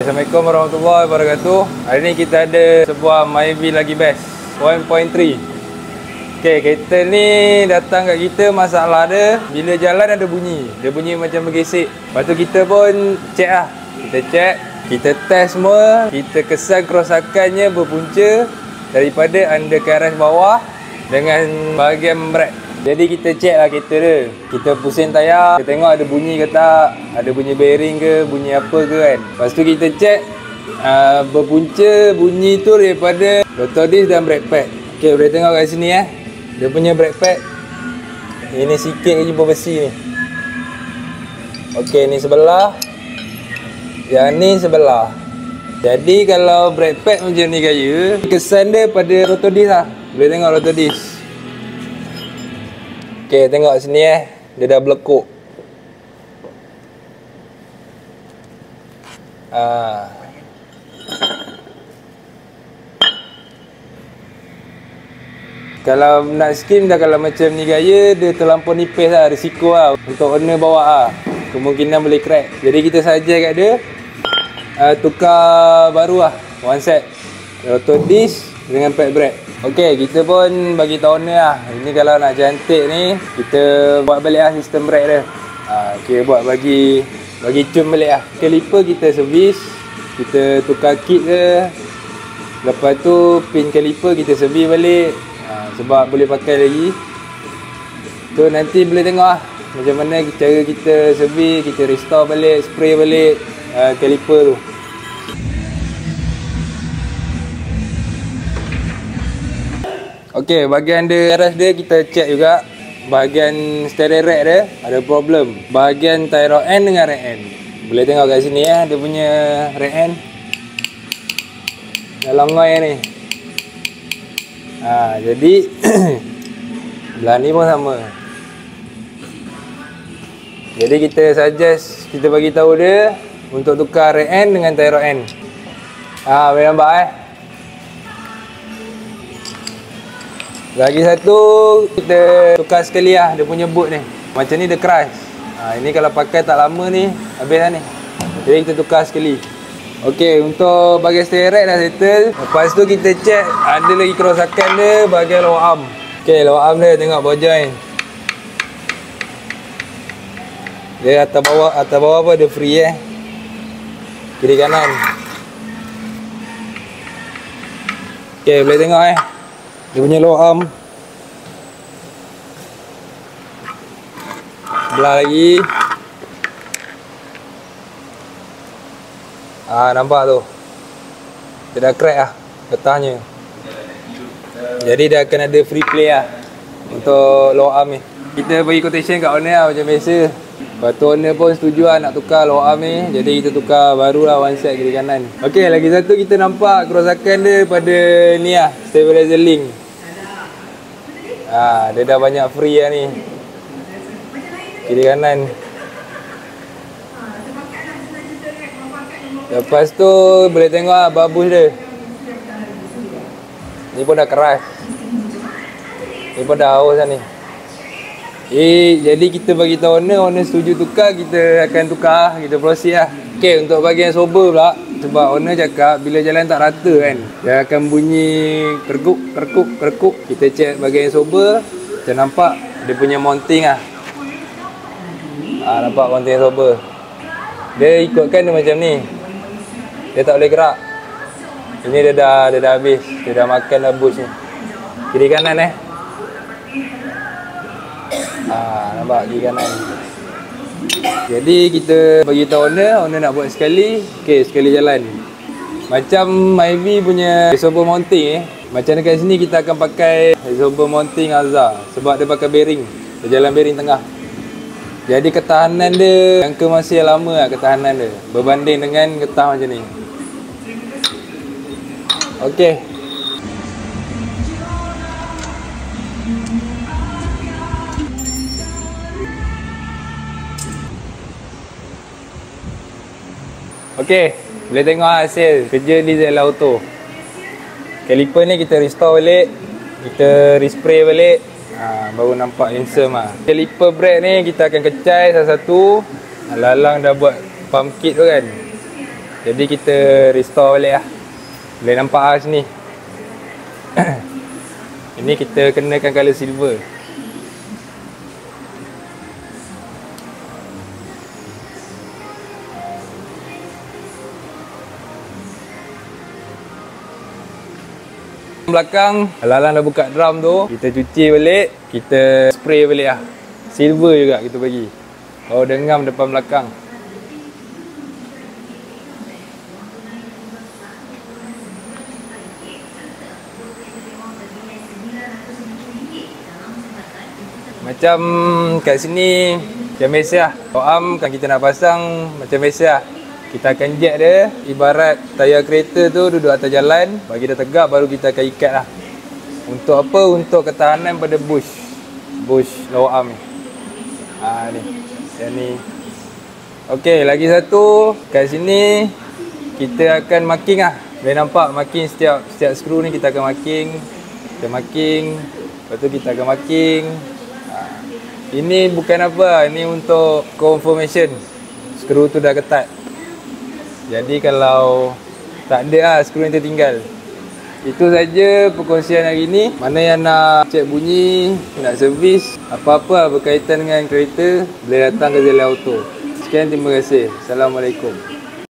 Assalamualaikum warahmatullahi wabarakatuh. Hari ni kita ada sebuah Myvi lagi best 1.3. Okay, kereta ni datang kat kita, masalah dia bila jalan ada bunyi. Dia bunyi macam bergesek. Lepas tu kita pun check lah. Kita check, kita test semua. Kita kesan kerosakannya berpunca daripada undercarriage bawah dengan bahagian brake. Jadi kita check lah kereta dia. Kita pusing tayar, kita tengok ada bunyi ke tak, ada bunyi bearing ke, bunyi apa ke kan. Lepas tu kita check berpunca bunyi tu daripada rotor disc dan brake pad. Okay, boleh tengok kat sini dia punya brake pad. Ini sikit je jumpa besi ni. Okay, ni sebelah, yang ni sebelah. Jadi kalau brake pad macam ni gaya, kesan dia pada rotor disc lah. Boleh tengok rotor disc. Okay, tengok sini dia dah berlekuk. Kalau nak skim dah, kalau macam ni gaya, dia terlampau nipis lah, risiko lah untuk owner bawa lah. Kemungkinan boleh crack. Jadi kita saja kat dia tukar baru lah, one set rotor disc dengan pad brake. Okey, kita pun bagi tahu owner lah. Ini kalau nak cantik ni, kita buat balik lah sistem brake dia. Okey, buat bagi cun balik lah. Caliper kita servis, kita tukar kit dia. Lepas tu pin caliper kita servis balik. Sebab boleh pakai lagi. Tu nanti boleh tengok lah macam mana cara kita servis, kita restore balik, spray balik caliper tu. Okey, bahagian garage dia kita check juga. Bahagian steering rack dia ada problem. Bahagian tie rod end dengan rack end. Boleh tengok kat sini dia punya rack end. Dah longoi ni. Jadi belah ni pun sama. Jadi kita suggest, kita bagi tahu dia untuk tukar rack end dengan tie rod end. Boleh nampak Lagi satu, kita tukar sekali lah dia punya boot ni. Macam ni dia crash. Ini kalau pakai tak lama ni, habis lah ni. Jadi kita tukar sekali. Okey, untuk bahagian steering rack dah settle. Lepas tu kita check ada lagi kerosakan dia bahagian lower arm. Okey, lower arm dia tengok bawah joint. Dia atas bawah pun ada free kiri kanan. Okey, boleh tengok dia punya lower arm. Belah lagi. Nampak tu. Dia dah crack lah getahnya. Jadi dia akan ada free play lah untuk lower arm ni. Kita bagi quotation kat owner lah macam biasa. Lepas tu owner pun setuju lah nak tukar lower arm ni. Jadi kita tukar baru lah one set kiri kanan. Okey, lagi satu kita nampak kerosakan dia pada ni lah, stabilizer link. Dia dah banyak free lah ni kiri kanan. Lepas tu boleh tengok lah babus dia. Ni pun dah keras. Ni pun dah haus lah ni. Jadi kita bagi tahu owner setuju tukar, kita akan tukar, kita proceed lah. Okey, untuk bahagian sober pula, sebab owner cakap bila jalan tak rata kan, dia akan bunyi kerkuk. Kita check bahagian sober, kita nampak dia punya mounting lah. Nampak mounting sober. Dia ikutkan dia macam ni. Dia tak boleh gerak. Ini dia dah habis. Dia dah makan dah bush ni. Kiri kanan nampak kiri kanan. Jadi kita bagi tahu owner nak buat sekali. Okey, sekali jalan. Macam Myvi punya reservoir mounting macam dekat sini kita akan pakai reservoir mounting Alza sebab dia pakai bearing. Dia jalan bearing tengah. Jadi ketahanan dia jangka masa yang lama lah ketahanan dia berbanding dengan getah macam ni. Okey. Okey, boleh tengok hasil kerja diesel auto. Caliper ni kita restore balik, kita respray balik. Baru nampak handsome lah. Caliper brake ni kita akan kecai satu-satu. Lalang dah buat pump kit tu kan. Jadi kita restore balik lah. Boleh nampak lah sini. Ini kita kenakan color silver. Belakang, Alang dah buka drum tu, kita cuci balik, kita spray balik lah. Silver juga kita bagi. Baru dengam depan belakang. Macam kat sini macam biasa lah. Arm kan kita nak pasang macam biasa lah. Kita akan jack dia, ibarat tayar kereta tu duduk atas jalan, bagi dia tegak baru kita akan ikat lah. Untuk apa? Untuk ketahanan pada bush lower arm ni. Ni. Yang ni. Okey, lagi satu kat sini kita akan marking lah. Boleh nampak marking setiap skru ni kita akan marking. Kita marking, lepas tu kita akan marking. Ini bukan apa, ini untuk confirmation skru tu dah ketat. Jadi kalau tak ada lah skru yang tertinggal. Itu saja perkongsian hari ni. Mana yang nak cek bunyi, nak servis, apa-apa berkaitan dengan kereta, boleh datang ke Zelle Auto. Sekian, terima kasih. Assalamualaikum.